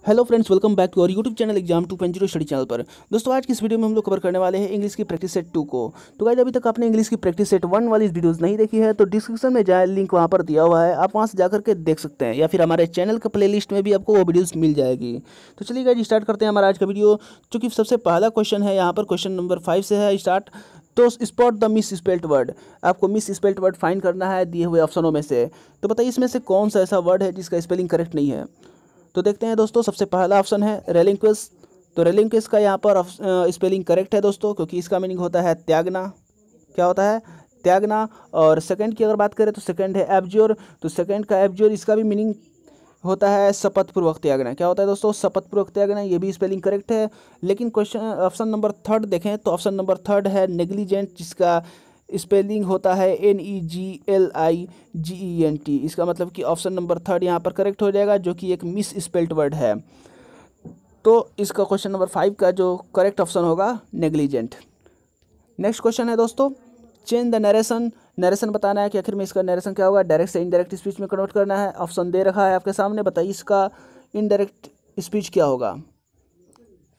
Hello friends, welcome back to our YouTube channel exam 2.0 study channel पर। दोस्तों, आज की इस वीडियो में हम लोग कवर करने वाले हैं इंग्लिश की प्रैक्टिस सेट 2 को। तो गाइस, अभी तक आपने इंग्लिश की प्रैक्टिस सेट 1 वाली इस वीडियोस नहीं देखी है तो डिस्क्रिप्शन में जाए, लिंक वहाँ पर दिया हुआ है, आप वहाँ से जाकर के देख सकते हैं, या फिर हमारे चैनल का प्लेलिस्ट में भी आपको वो वीडियोज़ मिल जाएगी। तो चलिए गाइस, स्टार्ट करते हैं हमारा आज का वीडियो। चूँकि सबसे पहला क्वेश्चन है यहाँ पर, क्वेश्चन नंबर 5 से है स्टार्ट। तो spot the miss spelt word, आपको मिस स्पेल्ट वर्ड फाइंड करना है दिए हुए ऑप्शनों में से। तो बताइए इसमें से कौन सा ऐसा वर्ड है जिसका स्पेलिंग करेक्ट नहीं है। तो देखते हैं दोस्तों, सबसे पहला ऑप्शन है रेलिंक्विस। तो रेलिंक्विस का यहाँ पर स्पेलिंग करेक्ट है दोस्तों, क्योंकि इसका मीनिंग होता है त्यागना। क्या होता है? त्यागना। और सेकंड की अगर बात करें तो सेकंड है एब्ज्योर। तो सेकंड का एब्ज्योर, इसका भी मीनिंग होता है शपथपूर्वक त्यागना। क्या होता है दोस्तों? शपथपूर्वक त्यागना। ये भी स्पेलिंग करेक्ट है। लेकिन क्वेश्चन ऑप्शन नंबर थर्ड देखें तो ऑप्शन नंबर थर्ड है नेग्लिजेंट, जिसका स्पेलिंग होता है NEGLIGENT। इसका मतलब कि ऑप्शन नंबर थर्ड यहाँ पर करेक्ट हो जाएगा, जो कि एक मिस स्पेल्ट वर्ड है। तो इसका क्वेश्चन नंबर 5 का जो करेक्ट ऑप्शन होगा नेग्लिजेंट। नेक्स्ट क्वेश्चन है दोस्तों, चेंज द नरेशन। नरेशन बताना है कि आखिर में इसका नरेशन क्या होगा, डायरेक्ट से इनडायरेक्ट स्पीच में कन्वर्ट करना है। ऑप्शन दे रखा है आपके सामने, बताइए इसका इनडायरेक्ट स्पीच क्या होगा।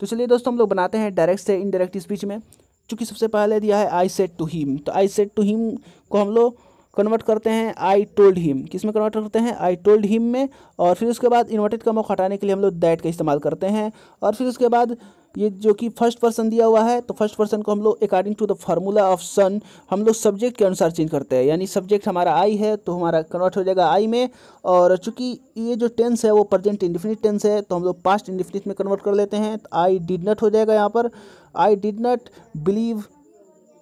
तो चलिए दोस्तों, हम लोग बनाते हैं डायरेक्ट से इनडायरेक्ट स्पीच में। चूँकि सबसे पहले दिया है आई सेड टू हिम, तो आई सेड टू हिम को हम लोग कन्वर्ट करते हैं आई टोल्ड हिम। किस में कन्वर्ट करते हैं? आई टोल्ड हिम में। और फिर उसके बाद इन्वर्टेड कॉमा को हटाने के लिए हम लोग दैट का इस्तेमाल करते हैं। और फिर उसके बाद ये जो कि फर्स्ट पर्सन दिया हुआ है, तो फर्स्ट पर्सन को हम लोग according to the formula of sun हम लोग सब्जेक्ट के अनुसार चेंज करते हैं। यानी सब्जेक्ट हमारा आई है तो हमारा कन्वर्ट हो जाएगा आई में। और चूंकि ये जो टेंस है वो प्रेजेंट इंडेफिनिट टेंस है, तो हम लोग पास्ट इंडेफिनिट में कन्वर्ट कर लेते हैं। तो आई डिड नॉट हो जाएगा यहाँ पर। I did not believe,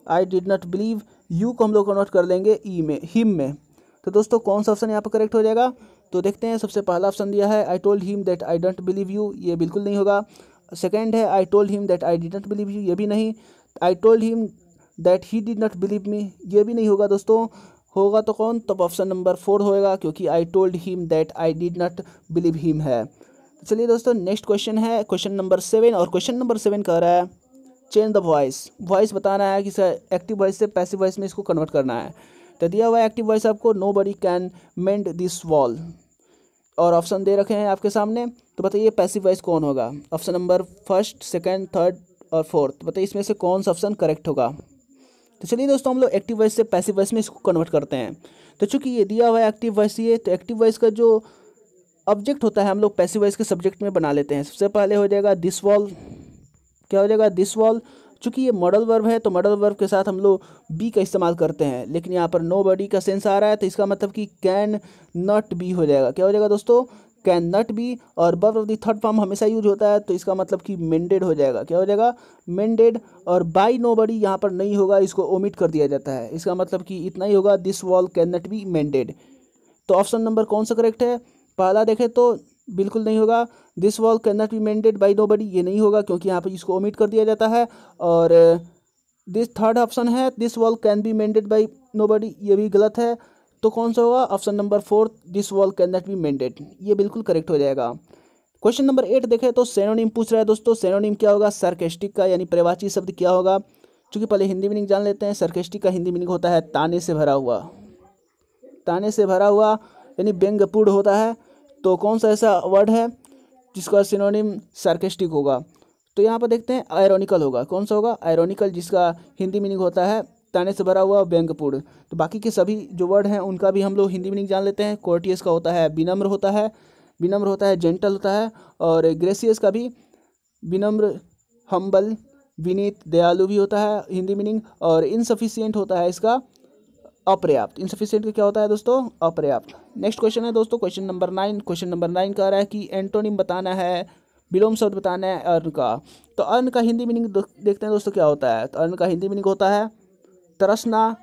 I did not believe you को हम लोग कन्वर्ट कर लेंगे ई में, हिम में। तो दोस्तों, कौन सा ऑप्शन यहाँ पर करेक्ट हो जाएगा? तो देखते हैं। सबसे पहला ऑप्शन दिया है I told him that I don't believe you, ये बिल्कुल नहीं होगा। सेकंड है I told him that I did not believe you, ये भी नहीं। I told him that he did not believe me, ये भी नहीं होगा दोस्तों। होगा तो कौन? तब ऑप्शन नंबर 4 होएगा, क्योंकि I told him that I did not believe him है। चलिए दोस्तों, नेक्स्ट क्वेश्चन है क्वेश्चन नंबर 7। और क्वेश्चन नंबर 7 कह रहा है चेंज द वॉइस। वॉइस बताना है कि एक्टिव वॉइस से पैसिव वॉइस में इसको कन्वर्ट करना है। तो दिया हुआ है एक्टिव वॉइस आपको, nobody can mend this wall. और ऑप्शन दे रखे हैं आपके सामने। तो बताइए पैसिव वॉइस कौन होगा? Option number first, second, third और फोर्थ, बताइए इसमें से कौन सा ऑप्शन करेक्ट होगा। तो चलिए दोस्तों, हम लोग एक्टिव वॉइस से पैसिव वॉइस में इसको कन्वर्ट करते हैं। तो चूंकि ये दिया हुआ है एक्टिव वॉइस, ये तो एक्टिव वॉइस का जो ऑब्जेक्ट होता है हम लोग पैसिव वॉइस के सब्जेक्ट में बना लेते हैं। सबसे पहले हो जाएगा दिस वॉल। क्या हो जाएगा? This wall. चूंकि ये मॉडल वर्ब है तो मॉडल वर्ब के साथ हम लोग बी का इस्तेमाल करते हैं, लेकिन यहाँ पर नो बडी का सेंस आ रहा है, तो इसका मतलब कि कैन नॉट बी हो जाएगा। क्या हो जाएगा दोस्तों? Can not be. और verb of the third form हमेशा यूज होता है, तो इसका मतलब कि मेंडेड हो जाएगा। क्या हो जाएगा? मेंडेड। और बाई नो बडी यहाँ पर नहीं होगा, इसको ओमिट कर दिया जाता है। इसका मतलब कि इतना ही होगा, this wall can not be मेंडेड। तो ऑप्शन नंबर कौन सा करेक्ट है? पहला देखें तो बिल्कुल नहीं होगा, this wall can not be mended by nobody, ये नहीं होगा क्योंकि यहाँ पर इसको ओमिट कर दिया जाता है। और दिस थर्ड ऑप्शन है this wall can be mended by nobody, ये भी गलत है। तो कौन सा होगा? Option number 4, this wall can not be mended, ये बिल्कुल करेक्ट हो जाएगा। क्वेश्चन नंबर 8 देखें तो सेनोनिम पूछ रहा है दोस्तों। सेनोनिम क्या होगा? सार्केस्टिक का यानी पर्यायवाची शब्द क्या होगा? चूँकि पहले हिंदी मीनिंग जान लेते हैं। सार्केस्टिक का हिंदी मीनिंग होता है ताने से भरा हुआ। ताने से भरा हुआ यानी व्यंग्यपूर्ण होता है। तो कौन सा ऐसा वर्ड है जिसका सिनोनिम सार्केस्टिक होगा? तो यहाँ पर देखते हैं आयरॉनिकल होगा। कौन सा होगा? आयरॉनिकल, जिसका हिंदी मीनिंग होता है ताने से भरा हुआ, व्यंग्यपूर्ण। तो बाकी के सभी जो वर्ड हैं उनका भी हम लोग हिंदी मीनिंग जान लेते हैं। कोर्टियस का होता है विनम्र होता है, विनम्र होता है, जेंटल होता है। और ग्रेसियस का भी विनम्र, हम्बल, विनीत, दयालु भी होता है हिंदी मीनिंग। और इनसफिशिएंट होता है इसका अपर्याप्त। इनसफिशिएंट का क्या होता है दोस्तों? अपर्याप्त। नेक्स्ट क्वेश्चन है दोस्तों क्वेश्चन नंबर 9। क्वेश्चन नंबर 9 कह रहा है कि एंटोनिम बताना है, विलोम शब्द बताना है अर्न का। तो अर्न का हिंदी मीनिंग देखते हैं दोस्तों क्या होता है। तो अर्न का हिंदी मीनिंग होता है तरसना,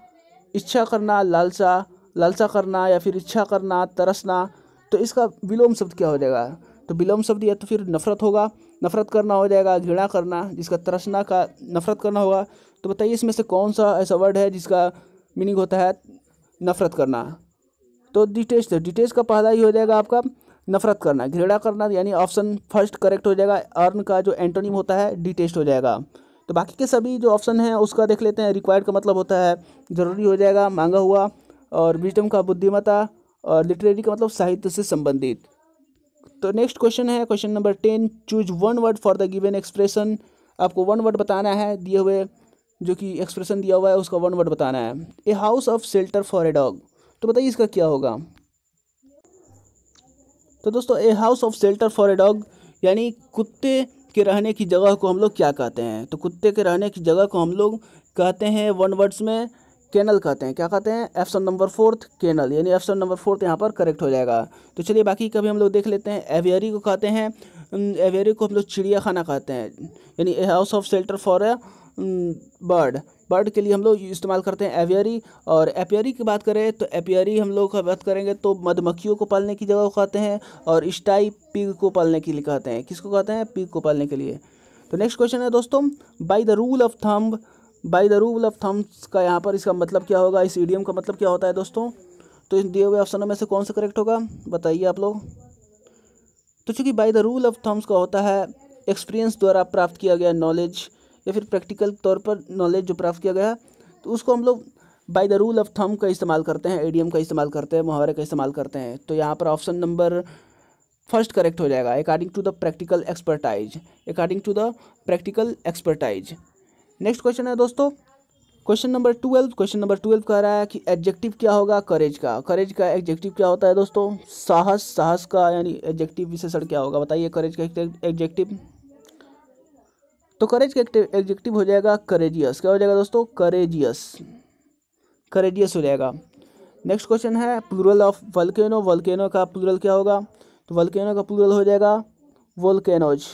इच्छा करना, लालसा, लालसा करना या फिर इच्छा करना, तरसना। तो इसका विलोम शब्द क्या हो जाएगा? तो विलोम शब्द या तो फिर नफरत होगा, नफरत करना हो जाएगा, घृणा करना, जिसका तरसना का नफरत करना होगा। तो बताइए इसमें से कौन सा ऐसा वर्ड है जिसका मीनिंग होता है नफरत करना? तो डिटेस्ट, डिटेस्ट का पहला ही हो जाएगा आपका नफरत करना, घृणा करना, यानी ऑप्शन फर्स्ट करेक्ट हो जाएगा। अर्न का जो एंटोनिम होता है डिटेस्ट हो जाएगा। तो बाकी के सभी जो ऑप्शन हैं उसका देख लेते हैं। रिक्वायर्ड का मतलब होता है ज़रूरी हो जाएगा, मांगा हुआ। और विजडम का बुद्धिमत्ता। और लिटरेरी का मतलब साहित्य से संबंधित। तो नेक्स्ट क्वेश्चन है question number 10, choose one word for the given expression. आपको वन वर्ड बताना है, दिए हुए जो कि एक्सप्रेशन दिया हुआ है उसका वन वर्ड बताना है। A house of shelter for a dog, तो बताइए इसका क्या होगा। तो दोस्तों a house of shelter for a dog यानी कुत्ते के रहने की जगह को हम लोग क्या कहते हैं। तो कुत्ते के रहने की जगह को हम लोग कहते हैं वन वर्ड्स में केनल कहते हैं। क्या कहते हैं? ऑप्शन नंबर 4 केनल, यानी ऑप्शन नंबर 4 यहाँ पर करेक्ट हो जाएगा। तो चलिए बाकी का भी हम लोग देख लेते हैं। एवियरी को कहते हैं, एवियरी को हम लोग चिड़िया खाना कहते हैं, यानी a house of shelter for a bird के लिए हम लोग इस्तेमाल करते हैं एवियरी। और एपियरी की बात करें तो एपियरी हम लोग बात करेंगे तो मधुमक्खियों को पालने की जगह को कहते हैं, और स्टाई पिग को पालने के लिए कहते हैं। किसको कहते हैं? पिग को पालने के लिए। तो नेक्स्ट क्वेश्चन है दोस्तों, bye the rule of thumb का यहाँ पर इसका मतलब क्या होगा, इस इडियम का मतलब क्या होता है दोस्तों। तो इन दिए हुए ऑप्शनों में से कौन सा करेक्ट होगा बताइए आप लोग। तो चूँकि by the rule of thumbs का होता है एक्सपीरियंस द्वारा प्राप्त किया गया नॉलेज या फिर प्रैक्टिकल तौर पर नॉलेज जो प्राप्त किया गया, तो उसको हम लोग bye the rule of thumb का इस्तेमाल करते हैं, इडियम का इस्तेमाल करते हैं, मुहावरे का इस्तेमाल करते हैं। तो यहाँ पर ऑप्शन नंबर फर्स्ट करेक्ट हो जाएगा, according to the practical expertise. Next question है दोस्तों क्वेश्चन नंबर 12 कह रहा है कि एडजेक्टिव क्या होगा करेज का एडजेक्टिव क्या होता है दोस्तों। साहस का यानी एडजेक्टिव विशेषण क्या होगा बताइए करेज का एडजेक्टिव। तो करेज का एडजेक्टिव हो जाएगा करेजियस। क्या हो जाएगा दोस्तों? करेजियस हो जाएगा। नेक्स्ट क्वेश्चन है प्लूरल ऑफ वोल्केनो का प्लूरल क्या होगा। तो वोल्केनो का प्लूरल हो जाएगा वोल्केनोज।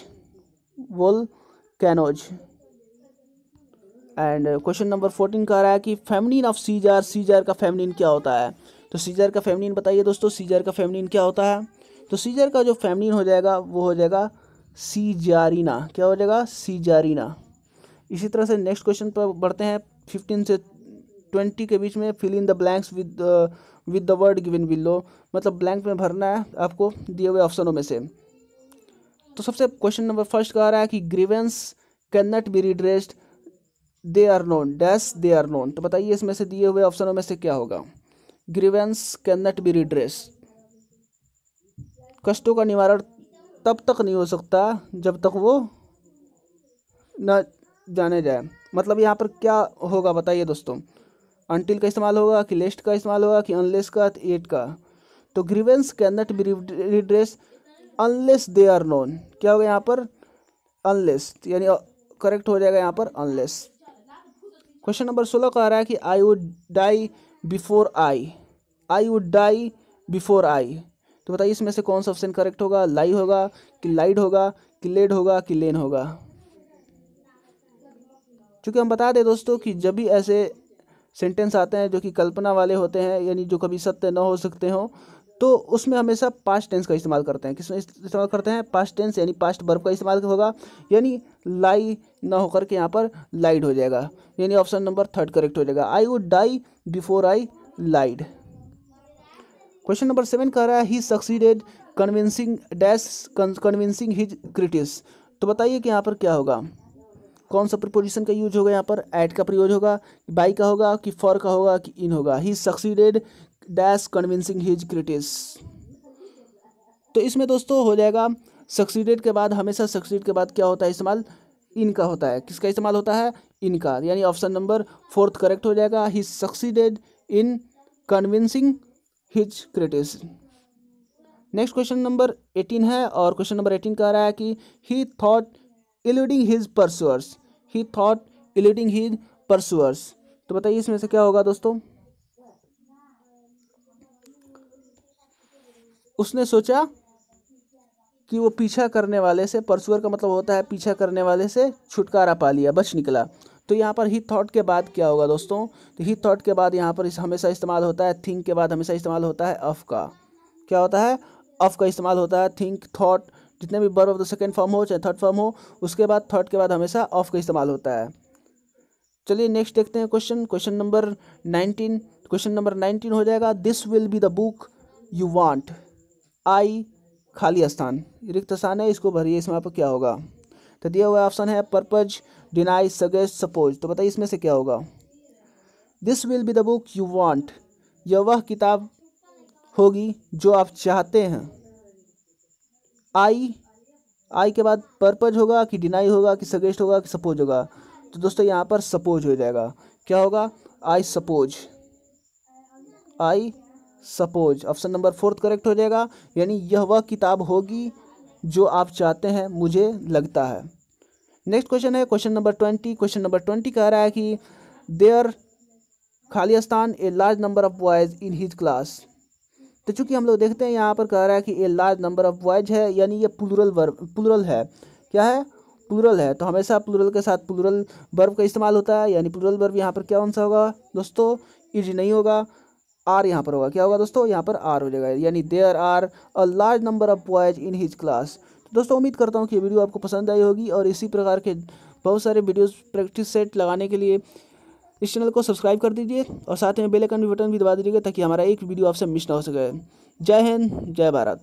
एंड क्वेश्चन नंबर 14 कह रहा है कि फेमिनिन ऑफ सीजर का फेमिनिन क्या होता है। तो सीजर का फेमिनिन बताइए दोस्तों, सीजर का फेमिनिन क्या होता है। तो सीजर का जो फेमिनिन हो जाएगा वो हो जाएगा सीजारिना। क्या हो जाएगा? सीजारिना। इसी तरह से नेक्स्ट क्वेश्चन पर बढ़ते हैं 15 से 20 के बीच में। Fill in the blanks with the word given below, मतलब ब्लैंक में भरना है आपको दिए हुए ऑप्शनों में से। तो सबसे क्वेश्चन नंबर फर्स्ट का आ रहा है कि grievances can not be redressed, they are known. तो बताइए इसमें से दिए हुए ऑप्शनों में से क्या होगा। ग्रीवेंस कैन नॉट बी रिड्रेस्ड, कष्टों का निवारण तब तक नहीं हो सकता जब तक वो न जाने जाए। मतलब यहाँ पर क्या होगा बताइए दोस्तों। अनटिल का इस्तेमाल होगा कि लेस्ट का इस्तेमाल होगा कि अनलेस का, एट का। तो grievance can not be redress unless they are known. क्या होगा यहाँ पर? अनलेस, यानी करेक्ट हो जाएगा यहाँ पर अनलेस। क्वेश्चन नंबर 16 का आ रहा है कि I would die before I. तो बताइए इसमें से कौन सा ऑप्शन करेक्ट होगा। लाई होगा कि लाइड होगा कि लेड होगा कि लेन होगा। क्योंकि हम बता दें दोस्तों कि जब भी ऐसे सेंटेंस आते हैं जो कि कल्पना वाले होते हैं, यानी जो कभी सत्य न हो सकते हो, तो उसमें हमेशा पास्ट टेंस का इस्तेमाल करते हैं। किसमें इस्तेमाल करते हैं? पास्ट टेंस, यानी पास्ट वर्ब का इस्तेमाल होगा, यानी लाई ना होकर के यहाँ पर लाइड हो जाएगा, यानी ऑप्शन नंबर 3 करेक्ट हो जाएगा। I would die before I lied. Question number 7 कह रहा है he succeeded convincing his critics. तो बताइए कि यहाँ पर क्या होगा, कौन सा प्रीपोजिशन का यूज होगा यहाँ पर। एट का प्रयोग होगा, बाई का होगा कि फॉर का होगा कि इन होगा। He succeeded dash convincing his critics. तो इसमें दोस्तों हो जाएगा सक्सीडेड के बाद, हमेशा सक्सीड के बाद क्या होता है इस्तेमाल? इन का होता है। किसका इस्तेमाल होता है? इन का, यानी ऑप्शन नंबर 4 करेक्ट हो जाएगा। He succeeded in convincing his critics. Next question number 18 है, और क्वेश्चन नंबर 18 कह रहा है कि ही थॉट eluding his pursuers। तो बताइए इसमें से क्या होगा दोस्तों। उसने सोचा कि वो पीछा करने वाले से, परसुअर का मतलब होता है पीछा करने वाले से छुटकारा पा लिया, बच निकला। तो यहाँ पर ही थॉट के बाद क्या होगा दोस्तों। तो ही थॉट के बाद यहाँ पर हमेशा इस्तेमाल होता है थिंक के बाद हमेशा इस्तेमाल होता है ऑफ का। क्या होता है? ऑफ का इस्तेमाल होता है। थिंक, थॉट, जितने भी verb of the second form हो चाहे थर्ड फॉर्म हो, उसके बाद थॉट के बाद हमेशा ऑफ का इस्तेमाल होता है। चलिए नेक्स्ट देखते हैं क्वेश्चन नंबर 19। क्वेश्चन नंबर 19 हो जाएगा this will be the book you want. आई खाली स्थान, रिक्त स्थान है, इसको भरिए। इसमें आपको क्या होगा। तो दिया हुआ ऑप्शन है पर्पज, डिनाई, सजेस्ट, सपोज। तो बताइए इसमें से क्या होगा। This will be the book you want, यह वह किताब होगी जो आप चाहते हैं। आई के बाद पर्पज होगा कि डिनाई होगा कि सजेस्ट होगा कि सपोज होगा। तो दोस्तों यहाँ पर सपोज हो जाएगा। क्या होगा? I suppose option number 4 correct हो जाएगा। यानी यह वह किताब होगी जो आप चाहते हैं, मुझे लगता है। नेक्स्ट क्वेश्चन है क्वेश्चन नंबर 20। क्वेश्चन नंबर 20 कह रहा है कि देयर खाली स्थान a large number of boys in his class. तो चूंकि हम लोग देखते हैं यहाँ पर कह रहा है कि a large number of boys है, यानी ये प्लूरल है। क्या है? प्लूरल है। तो हमेशा प्लूरल के साथ प्लूरल वर्ब का इस्तेमाल होता है, यानी प्लूरल वर्ब यहाँ पर क्या कौन सा होगा दोस्तों? इज नहीं होगा, आर यहाँ पर होगा। क्या होगा दोस्तों? यहाँ पर आर हो जाएगा, यानी there are a large number of boys in his class. तो दोस्तों उम्मीद करता हूँ कि ये वीडियो आपको पसंद आई होगी, और इसी प्रकार के बहुत सारे वीडियोस प्रैक्टिस सेट लगाने के लिए इस चैनल को सब्सक्राइब कर दीजिए, और साथ में बेल आइकन बटन भी दबा दीजिएगा ताकि हमारा एक वीडियो आपसे मिस ना हो सके। जय हिंद, जय भारत।